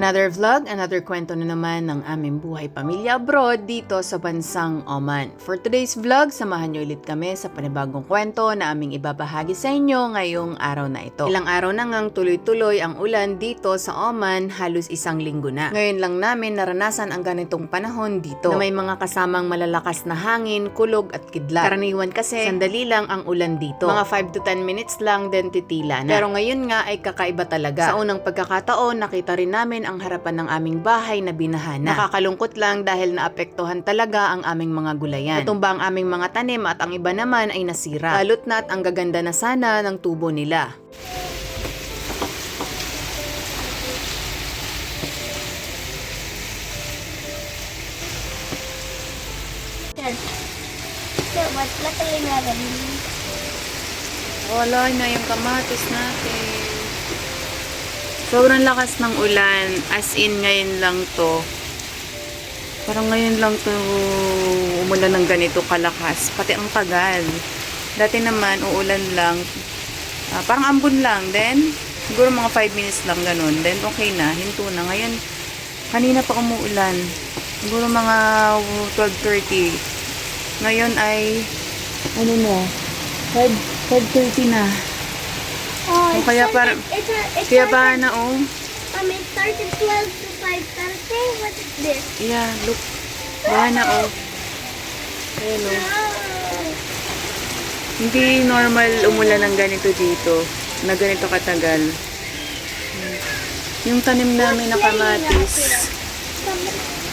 Another vlog, another kwento na naman ng aming buhay pamilya abroad dito sa bansang Oman. For today's vlog, samahan niyo ulit kami sa panibagong kwento na aming ibabahagi sa inyo ngayong araw na ito. Ilang araw na ngang tuloy-tuloy ang ulan dito sa Oman, halos isang linggo na. Ngayon lang namin naranasan ang ganitong panahon dito na may mga kasamang malalakas na hangin, kulog at kidlat. Karaniwan kasi sandali lang ang ulan dito. Mga 5 to 10 minutes lang then titila na. Pero ngayon nga ay kakaiba talaga. Sa unang pagkakataon, nakita rin namin ang harapan ng aming bahay na binaha na. Nakakalungkot lang dahil naapektuhan talaga ang aming mga gulayan. Natumba ang aming mga tanim at ang iba naman ay nasira. Lalo't na't ang gaganda na sana ng tubo nila. Wala na yung kamatis natin. Sobrang lakas ng ulan, as in ngayon lang to. Parang ngayon lang to umulan ng ganito kalakas, pati ang tagal. Dati naman uulan lang, parang ambon lang, then siguro mga 5 minutes lang ganun, then okay na, hinto na. Ngayon, kanina pa umuulan, siguro mga 12:30. Ngayon ay, ano na, 5:30 na. Oh, kaya parang, kaya ba na oh. It started 12 to 5:30. What is this? Yeah, look. Bahana oh. Ayan oh. Hindi normal umulan ng ganito dito. Na ganito katagal. Yung tanim namin na kamatis.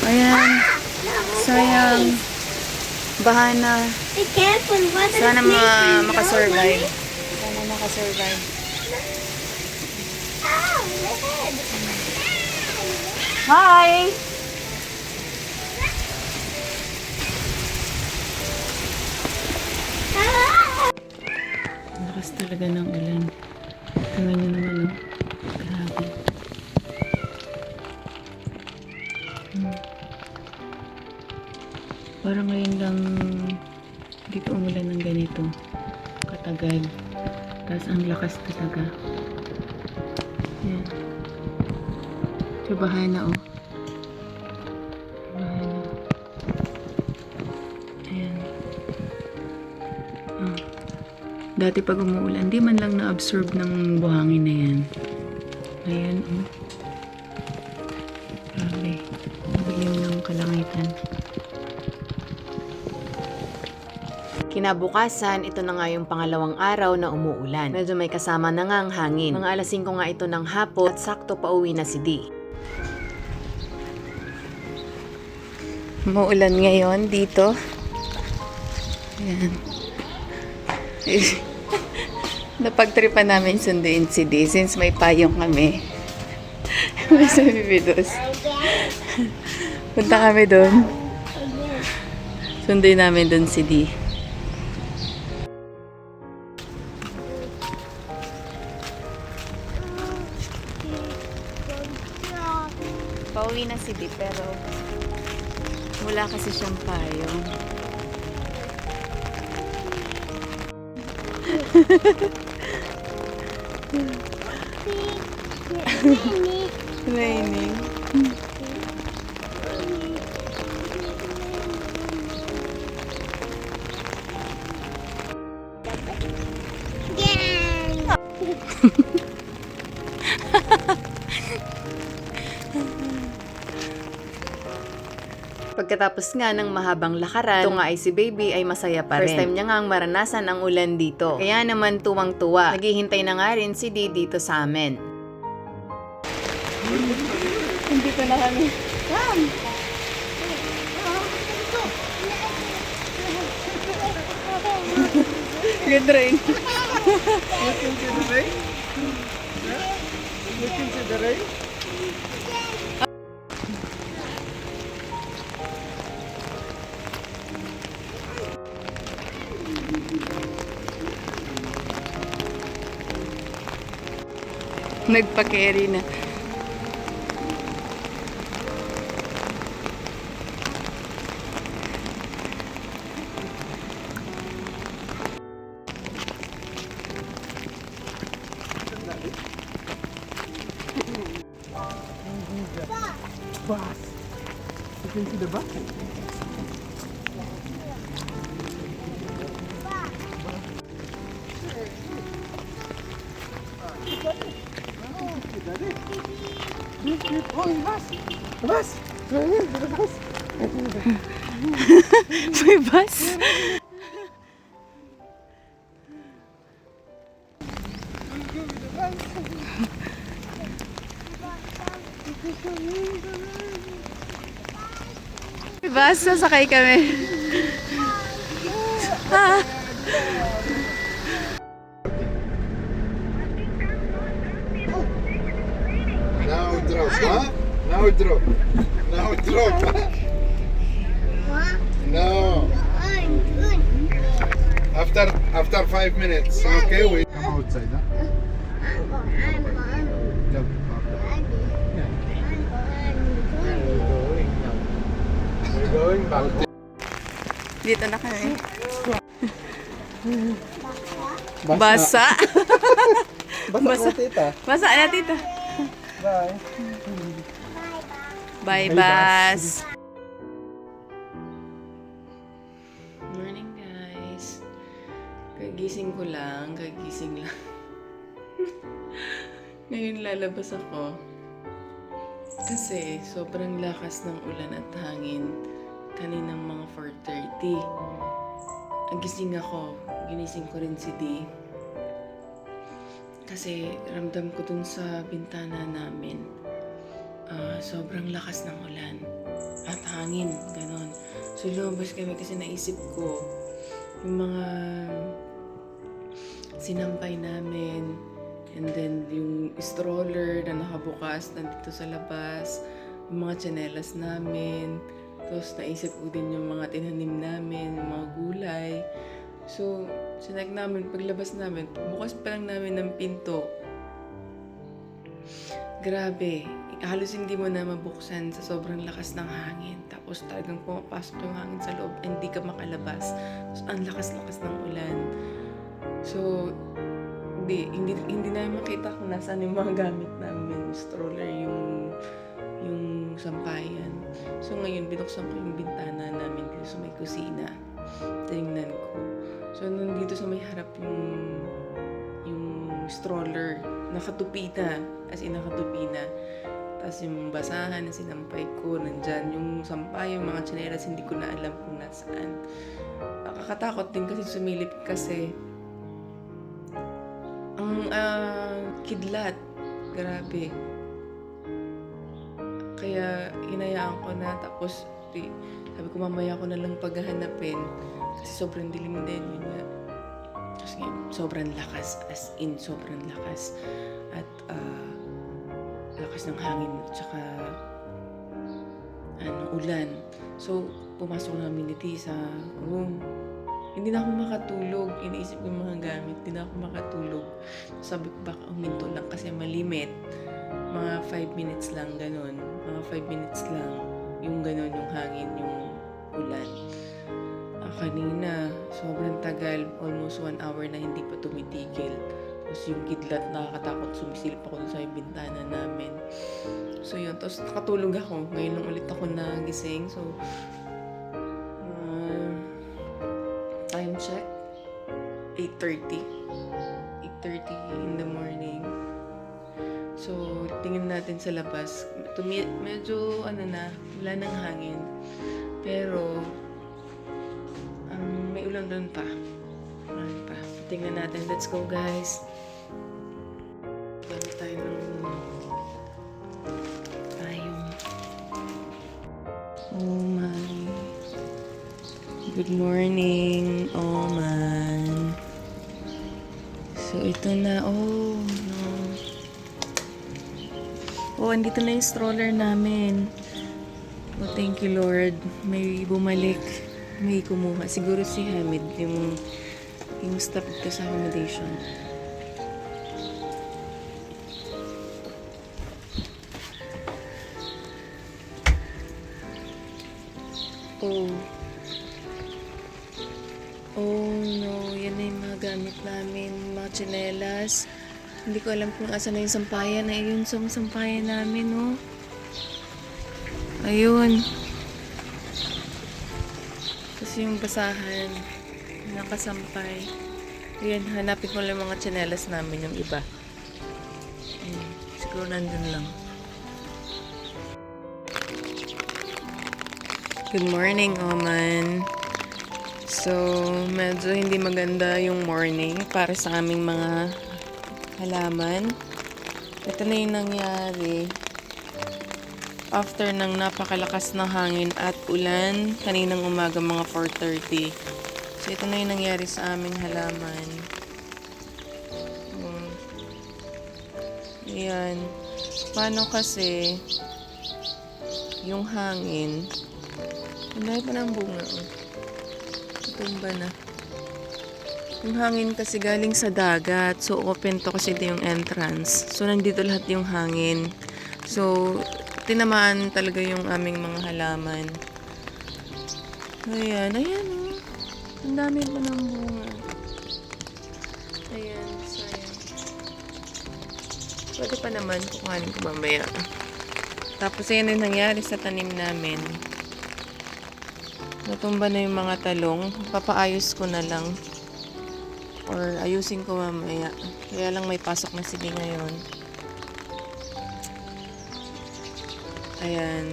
Ayan. Sayang. Bahana. Be careful. What is Sana this? makasurvive. Sana makasurvive. Ow, my head. Hi! Ah! Lakas talaga ng ulan. Tingnan nyo naman, oh. Grabe. Parang ngayon lang dito umulan ng ganito. Katagal. Tapos ang lakas talaga. Yan. So, bahana, oh. Bahana. Ayan. Ah. Dati pag umuulan, di man lang na-absorb ng buhangin na yan. Ayan, oh. Grabe. Nabilim ng kalangitan. Kinabukasan, ito na nga yung pangalawang araw na umuulan. Medyo may kasama na nga ang hangin. Mga alas 5 nga ito ng hapon at sakto pauwi na si Dee. Umuulan ngayon dito. Ayan. Napagtripan namin sunduin si Dee since may payong kami. Sa Bibidos. Punta kami doon. Sunduin namin doon si Dee. Pauwi na si Dee pero wala kasi siyang payong. Raining. Pagkatapos nga ng mahabang lakaran, ito nga ay si baby ay masaya pa rin. First time niya nga ang maranasan ang ulan dito. Kaya naman tuwang-tuwa. Naghihintay na nga rin si Dee dito sa amin. Hindi ko na kami. Good rain. Looking to the rain? Looking to the rain? Nagpa-carry na. with the bus? Oh, bus! Bus! Bus! May bus. May bus, sasakay kami. Ah. Now drop, huh? Now drop. Now drop, huh? What? No. I'm good. After 5 minutes, okay? We come outside, huh? I'm going. Jump. We're going back. Dito na kami. Basa. Basa. Basa na, tita. Basa na, tita. Bye. Bye, Bye, bus. Morning, guys. Kagising ko lang. Kagising lang. Ngayon lalabas ako. Kasi sobrang lakas ng ulan at hangin. Kaninang mga 4:30. Nagising ako. Ginising ko rin si Dee. Kasi ramdam ko dun sa bintana namin. Sobrang lakas ng ulan. At hangin. Ganon. So lumabas kami kasi naisip ko yung mga sinampay namin. And then yung stroller na nakabukas nandito sa labas. Yung mga tsinelas namin. Tapos naisip ko din yung mga tinanim namin, yung mga gulay. So, sinag namin, paglabas namin, bukas pa lang namin ng pinto. Grabe, halos hindi mo na mabuksan sa sobrang lakas ng hangin. Tapos talagang pumapasok yung hangin sa loob, hindi ka makalabas. Tapos ang lakas-lakas ng ulan. So, hindi namin makita kung nasaan yung mga gamit namin. Stroller, yung sampayan. So ngayon, binuksan ko yung bintana namin dito sa may kusina. Tinignan ko. So nandito sa may harap yung stroller. Nakatupi na. As in, nakatupi na. Tapos yung basahan na sinampay ko, nandyan. Yung sampay, yung mga tsinelas, hindi ko na alam kung nasaan. Nakakatakot din kasi sumilip kasi ang kidlat. Grabe. Kaya hinayaan ko na, tapos sabi ko mamaya ko na lang paghahanapin kasi sobrang dilim din yun nga. Tapos sobrang lakas, as in sobrang lakas. At lakas ng hangin at saka ulan. So pumasok namin dito sa room. Hindi na ako makatulog. Iniisip ko yung mga gamit. Hindi na ako makatulog. Sabi ko baka uminto lang kasi malimit. Mga 5 minutes lang, ganun. Mga 5 minutes lang. Yung ganun, yung hangin, yung ulan. Kanina, sobrang tagal. Almost 1 hour na hindi pa tumitigil. Tapos yung kidlat, nakakatakot. Sumisilip ako dun sa bintana namin. So yun. Tapos nakatulog ako. Ngayon lang ulit ako nagising. So, time check. 8:30 in the morning. So, tingin natin sa labas. Medyo, wala nang hangin. Pero, may ulan doon pa. Ulan pa. Tingnan natin. Let's go, guys. Gamit tayo ng payong. Oh my. Good morning, Oman. So, ito na. Oh, no. Oh, andito na yung stroller namin. Oh, thank you, Lord. May bumalik. May kumuha. Siguro si Hamid, yung staff dito sa accommodation. Oh. Oh, no. Yan na yung mga gamit namin. Mga tsinelas. Hindi ko alam kung asan na yung sampayan. Ayun, sampayan namin, oh. Ayun. Kasi yung basahan, nakasampay. Ayan, hanapin ko lang yung mga tsinelas namin, yung iba. Siguro nandun lang. Good morning, Oman. So, medyo hindi maganda yung morning para sa aming mga halaman. Ito na yung nangyari. After ng napakalakas na hangin at ulan, kaninang umaga mga 4:30. So, ito na yung nangyari sa aming halaman. Ayan. Paano kasi yung hangin, ang dami pa ng bunga. Tumba na. Yung hangin kasi galing sa dagat. So, open to kasi ito yung entrance. So, nandito lahat yung hangin. So, tinamaan talaga yung aming mga halaman. Ayan. Ayan, oh. Ang dami pa ng bunga. Ayan. Sayang. Pwede pa naman. Kukuhanin ko mamaya. Tapos, ayan yung nangyari sa tanim namin. Natumba na yung mga talong. Papaayos ko na lang. Or ayusin ko mamaya. Kaya lang may pasok na sila ngayon. Ayan.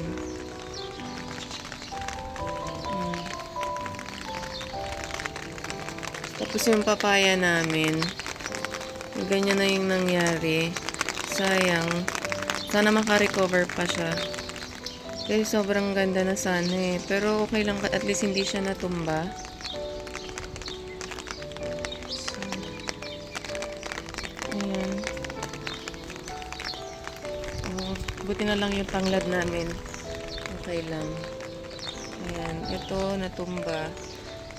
Tapos yung papaya namin. Ganyan na yung nangyari. Sayang. Sana makarecover pa siya. Kasi sobrang ganda na sana eh. Pero okay lang, at least hindi siya natumba. So, ayan. Oh, buti na lang yung tanglad namin. Okay lang. Ayan. Ito, natumba.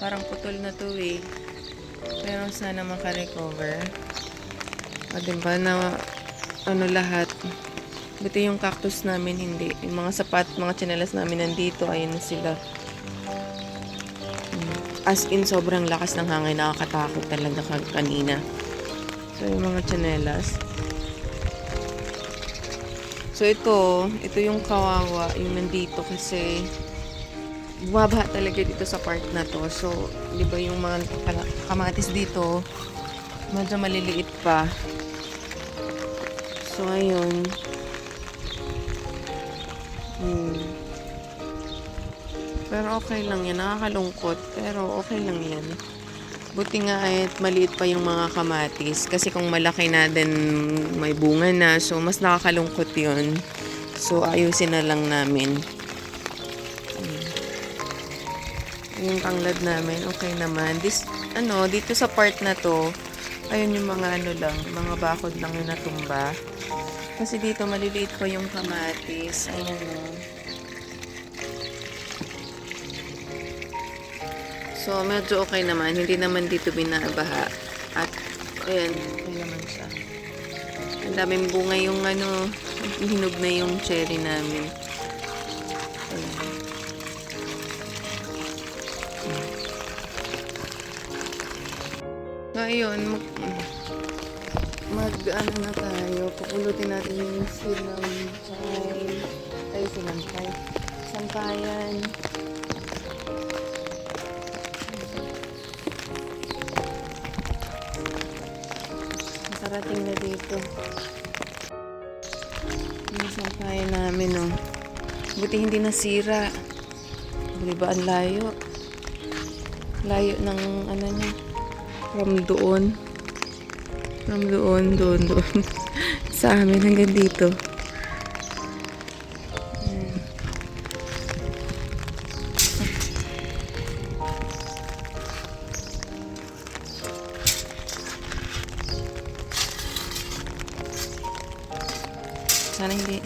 Parang putol na to eh. Pero sana makarecover. O diba na ano lahat. Buti yung cactus namin hindi. Yung mga sapat, mga tsinelas namin nandito. Ayun na sila. As in, sobrang lakas ng hangin. Nakakatakot talaga kanina. So, yung mga tsinelas. So, ito yung kawawa. Yung nandito kasi bumaba talaga dito sa part na to. So, di ba yung mga kamatis dito, medyo maliliit pa. So, ayun. Pero okay lang yan. Nakakalungkot. Pero okay lang yan. Buti nga ay maliit pa yung mga kamatis. Kasi kung malaki na din may bunga na. So, mas nakakalungkot yun. So, ayusin na lang namin. Yung tanglad namin, okay naman. Dito sa part na to, ayun yung mga mga bakod lang yung natumba. Kasi dito maliliit pa yung kamatis. Ayan o. So, medyo okay naman. Hindi naman dito binabaha. At, ayan, okay naman siya. Ang daming bunga yung hinog na yung cherry namin. Ayan. So, ayun, na tayo. Pupulutin natin yung sampayan. Nakarating na dito. Yung sampayan namin, oh. Buti hindi nasira. Diba, ang layo. Layo ng niya. From doon. Sa amin hanggang dito. Sana hindi.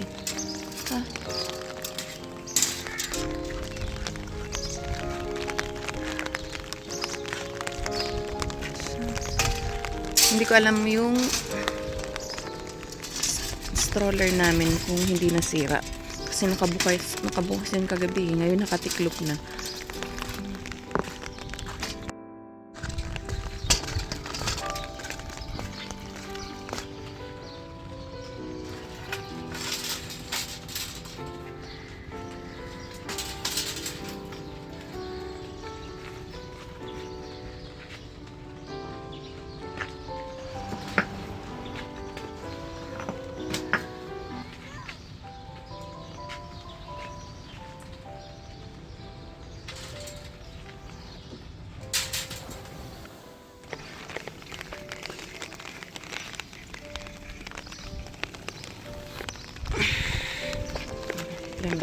Hindi ko alam yung stroller namin kung hindi nasira. Kasi nakabukas yung kagabi. Ngayon nakatiklop na.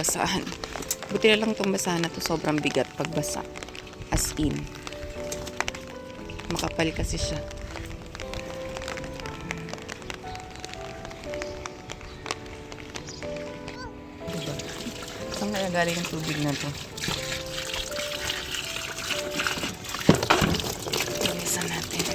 basahan. Buti na lang itong basahan na to, sobrang bigat pagbasa. As in. Makapal kasi siya. Diba? Saan kaya galing yung tubig na to? Bilisan natin.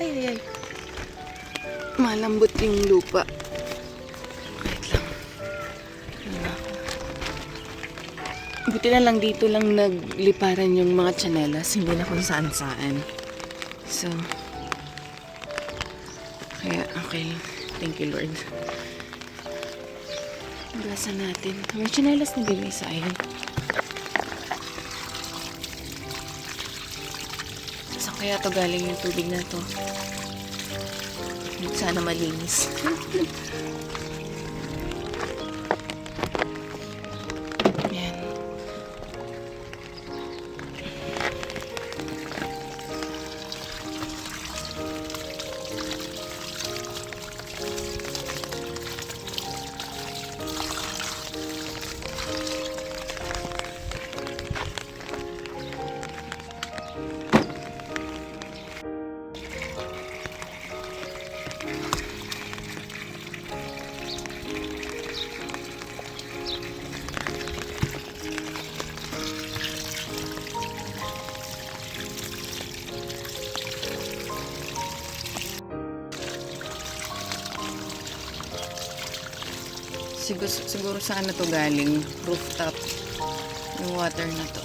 Ay. Malambot yung lupa. Wait lang. Buti na lang dito lang nagliparan yung mga tsinelas. Hindi na kung saan-saan. So, kaya okay. Thank you, Lord. Blasan natin. May tsinelas na din sa ayon. Saan kaya to galing yung tubig na to? Sana malinis. Yan. Siguro saan na to galing? Rooftop. Yung water na to.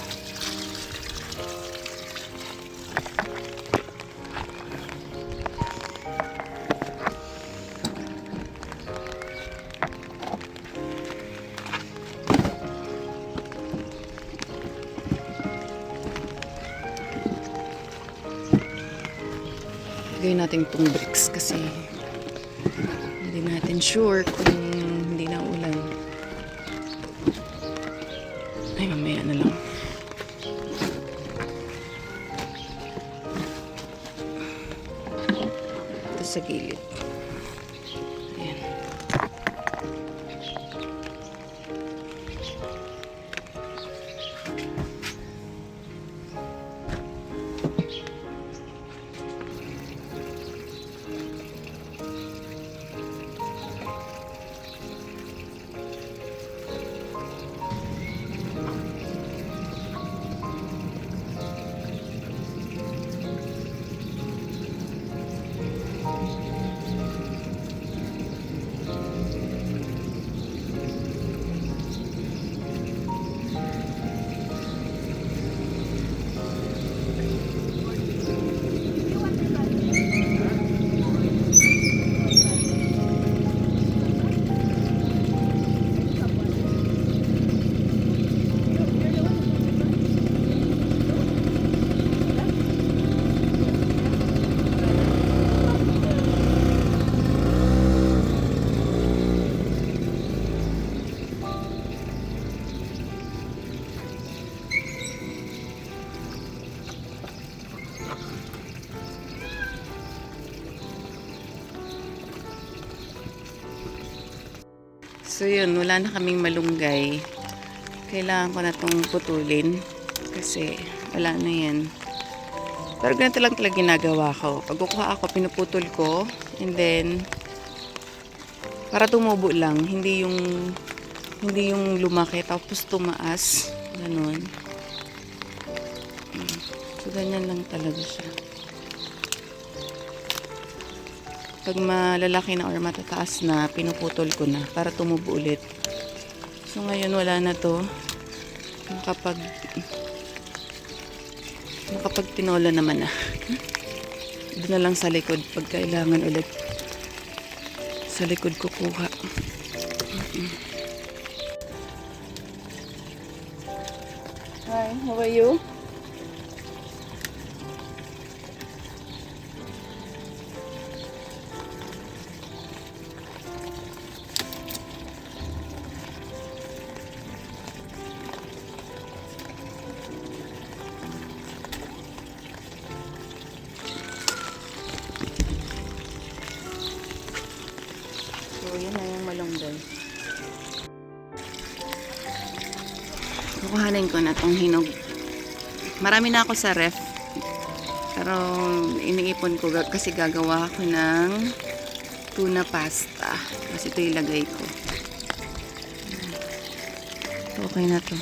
Lagay natin itong bricks kasi hindi natin sure kung hindi na ulan. Ay, mamaya na lang. Ito sa gilid. Ayan. So yun, wala na kaming malunggay. Kailangan ko na itong putulin kasi wala na yan. Pero ganito lang talaga ginagawa ko. Pag kukuha ako, pinuputol ko and then para tumubo lang, hindi yung lumaki tapos tumaas. Ganun. So ganyan lang talaga siya. Pag malalaki na or matataas na, pinuputol ko na para tumubo ulit. So ngayon wala na to. Makapag tinola naman na. Doon na lang sa likod pag kailangan ulit. Sa likod kukuha. Hi, how are you? So, yan na yung malunggay. Kukuhanin ko na tong hinog. Marami na ako sa ref. Pero iniipon ko kasi gagawa ako ng tuna pasta. Kasi ito ilagay ko. Okay na to.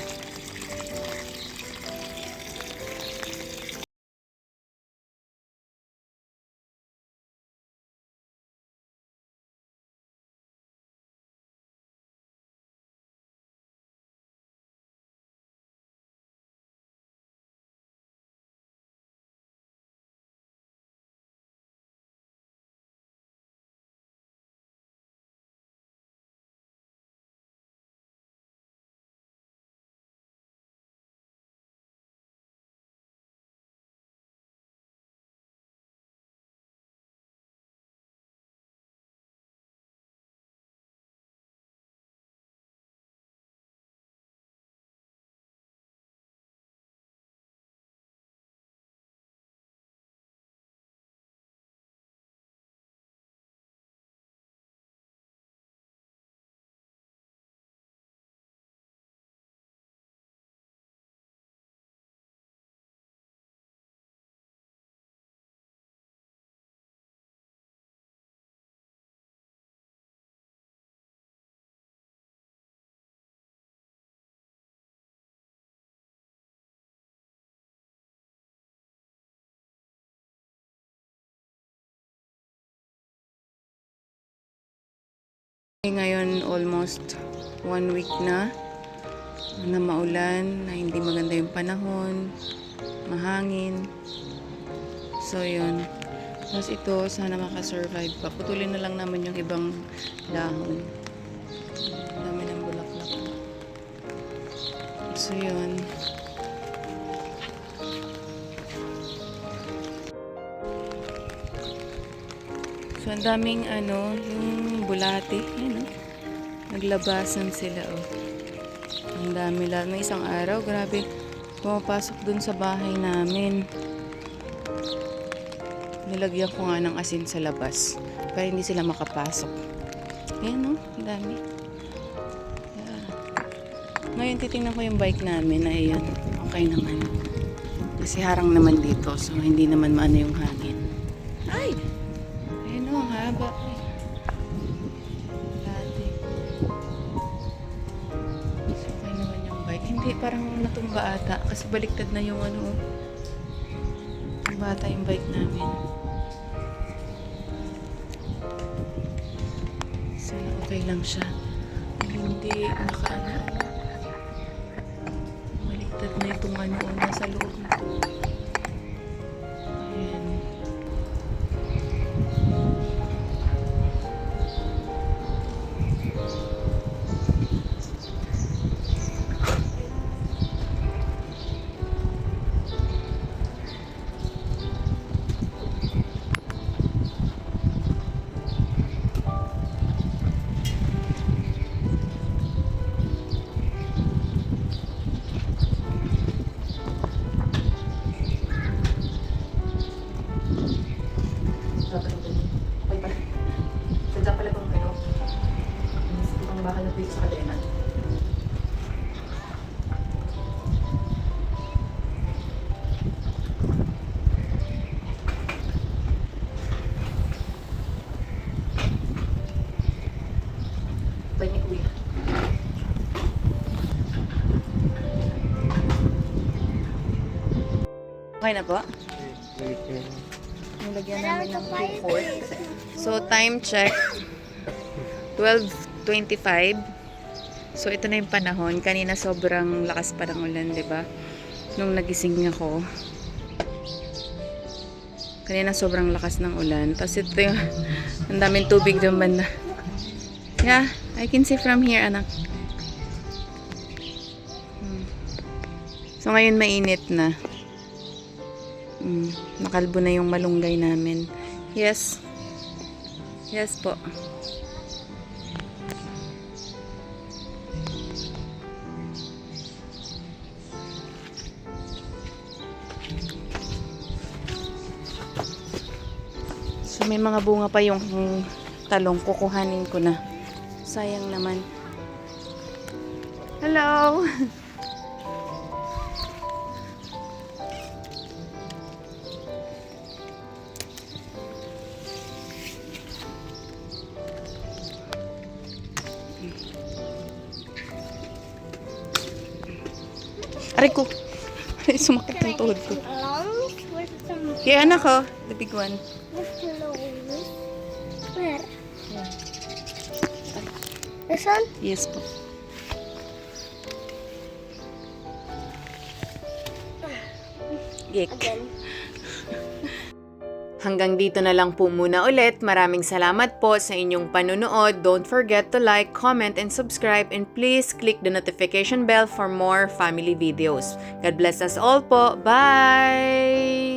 Ngayon almost 1 week na maulan, na hindi maganda yung panahon, mahangin. So yun. Tapos ito, sana makasurvive pa. Putulin na lang naman yung ibang dahon. Dami ng bulaklak. So yun. So ang daming yung bulati. Ayan, naglabasan sila, oh. Ang dami lang. May isang araw, grabe, pumapasok dun sa bahay namin. Nilagyan ko nga ng asin sa labas para hindi sila makapasok. Ayan, oh, ang dami. Yeah. Ngayon, titingnan ko yung bike namin. Ayun, okay naman. Kasi harang naman dito, so hindi naman maano yung hangin. Ay! Ayun, oh, ang haba. Hindi, parang natumba ata. Kasi baliktad na yung bata yung bike namin. Sana okay lang siya. Hindi baliktad na itong nasa loob nito. Ayan. Sadya pala kung itong bakal na dito sa kadena. Tayo ni Kuya. Okay na po? Nilagyan namin ng 2/4. So, time check. 12:25. So, ito na yung panahon. Kanina sobrang lakas pa ng ulan, 'di ba? Nung nagising ako. Kanina sobrang lakas ng ulan. Tapos ito yung, ang daming tubig doon banda. Yeah, I can see from here, anak. So, ngayon mainit na. Nakalbo na yung malunggay namin. Yes. Yes po. So, may mga bunga pa yung talong. Kukuhanin ko na. Sayang naman. Hello! Aray ko! Aray, sumakit ang tuhod ko. Lungs with some Kaya anak ko, the big one. clothes. Where? This one? Yes po. Gek. Again. Hanggang dito na lang po muna ulit. Maraming salamat po sa inyong panunood. Don't forget to like, comment, and subscribe. And please click the notification bell for more family videos. God bless us all po. Bye!